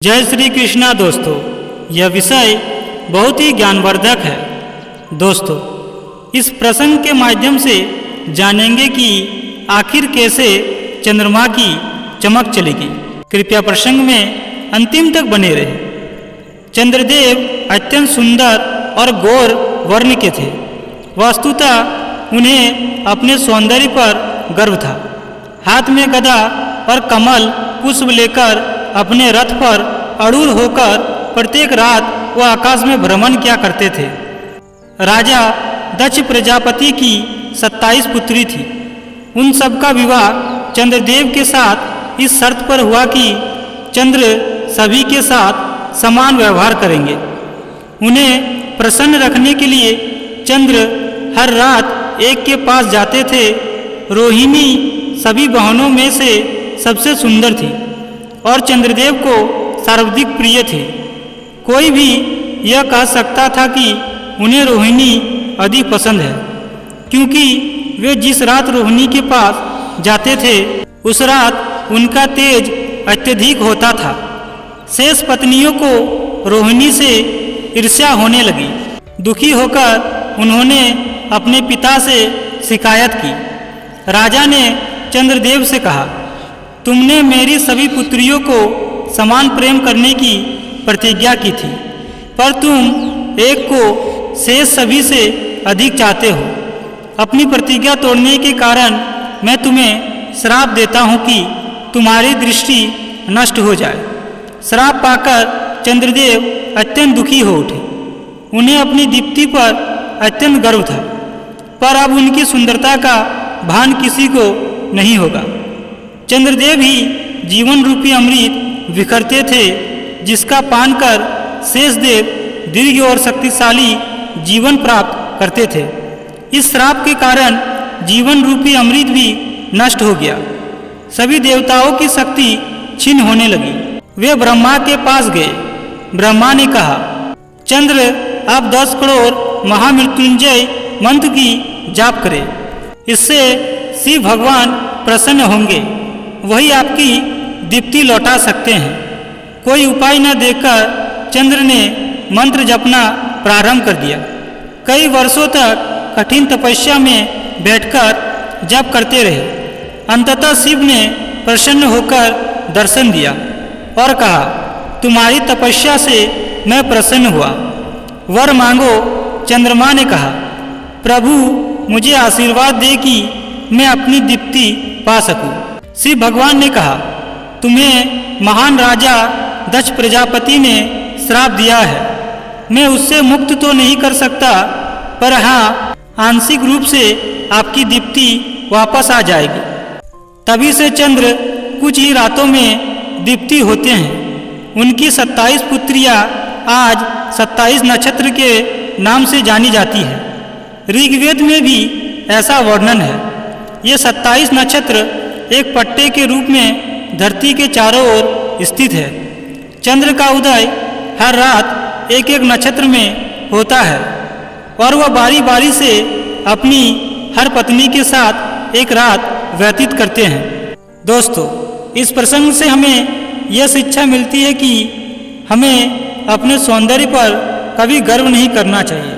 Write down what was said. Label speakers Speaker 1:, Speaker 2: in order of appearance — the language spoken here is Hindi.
Speaker 1: जय श्री कृष्णा। दोस्तों, यह विषय बहुत ही ज्ञानवर्धक है। दोस्तों, इस प्रसंग के माध्यम से जानेंगे कि आखिर कैसे चंद्रमा की चमक चलेगी। कृपया प्रसंग में अंतिम तक बने रहे। चंद्रदेव अत्यंत सुंदर और गौर वर्ण के थे। वस्तुतः उन्हें अपने सौंदर्य पर गर्व था। हाथ में गदा और कमल पुष्प लेकर अपने रथ पर अड़ूर होकर प्रत्येक रात वह आकाश में भ्रमण किया करते थे। राजा दक्ष प्रजापति की 27 पुत्री थी। उन सब का विवाह चंद्रदेव के साथ इस शर्त पर हुआ कि चंद्र सभी के साथ समान व्यवहार करेंगे। उन्हें प्रसन्न रखने के लिए चंद्र हर रात एक के पास जाते थे। रोहिणी सभी बहनों में से सबसे सुंदर थी और चंद्रदेव को सर्वाधिक प्रिय थे। कोई भी यह कह सकता था कि उन्हें रोहिणी अधिक पसंद है, क्योंकि वे जिस रात रोहिणी के पास जाते थे उस रात उनका तेज अत्यधिक होता था। शेष पत्नियों को रोहिणी से ईर्ष्या होने लगी। दुखी होकर उन्होंने अपने पिता से शिकायत की। राजा ने चंद्रदेव से कहा, तुमने मेरी सभी पुत्रियों को समान प्रेम करने की प्रतिज्ञा की थी, पर तुम एक को शेष सभी से अधिक चाहते हो। अपनी प्रतिज्ञा तोड़ने के कारण मैं तुम्हें श्राप देता हूँ कि तुम्हारी दृष्टि नष्ट हो जाए। श्राप पाकर चंद्रदेव अत्यंत दुखी हो उठे। उन्हें अपनी दीप्ति पर अत्यंत गर्व था, पर अब उनकी सुंदरता का भान किसी को नहीं होगा। चंद्रदेव ही जीवन रूपी अमृत विखरते थे, जिसका पान कर शेषदेव दीर्घ और शक्तिशाली जीवन प्राप्त करते थे। इस श्राप के कारण जीवन रूपी अमृत भी नष्ट हो गया। सभी देवताओं की शक्ति क्षीण होने लगी। वे ब्रह्मा के पास गए। ब्रह्मा ने कहा, चंद्र आप 10 करोड़ महामृत्युंजय मंत्र की जाप करें। इससे शिव भगवान प्रसन्न होंगे। वही आपकी दीप्ति लौटा सकते हैं। कोई उपाय न देखकर चंद्र ने मंत्र जपना प्रारंभ कर दिया। कई वर्षों तक कठिन तपस्या में बैठकर जप करते रहे। अंततः शिव ने प्रसन्न होकर दर्शन दिया और कहा, तुम्हारी तपस्या से मैं प्रसन्न हुआ, वर मांगो। चंद्रमा ने कहा, प्रभु मुझे आशीर्वाद दे कि मैं अपनी दीप्ति पा सकूं। शिव भगवान ने कहा, तुम्हें महान राजा दक्ष प्रजापति ने श्राप दिया है। मैं उससे मुक्त तो नहीं कर सकता, पर हाँ, आंशिक रूप से आपकी दीप्ति वापस आ जाएगी। तभी से चंद्र कुछ ही रातों में दीप्ति होते हैं। उनकी 27 पुत्रियां आज 27 नक्षत्र के नाम से जानी जाती है। ऋग्वेद में भी ऐसा वर्णन है। ये 27 नक्षत्र एक पट्टे के रूप में धरती के चारों ओर स्थित है। चंद्र का उदय हर रात एक एक नक्षत्र में होता है और वह बारी बारी से अपनी हर पत्नी के साथ एक रात व्यतीत करते हैं। दोस्तों, इस प्रसंग से हमें यह शिक्षा मिलती है कि हमें अपने सौंदर्य पर कभी गर्व नहीं करना चाहिए।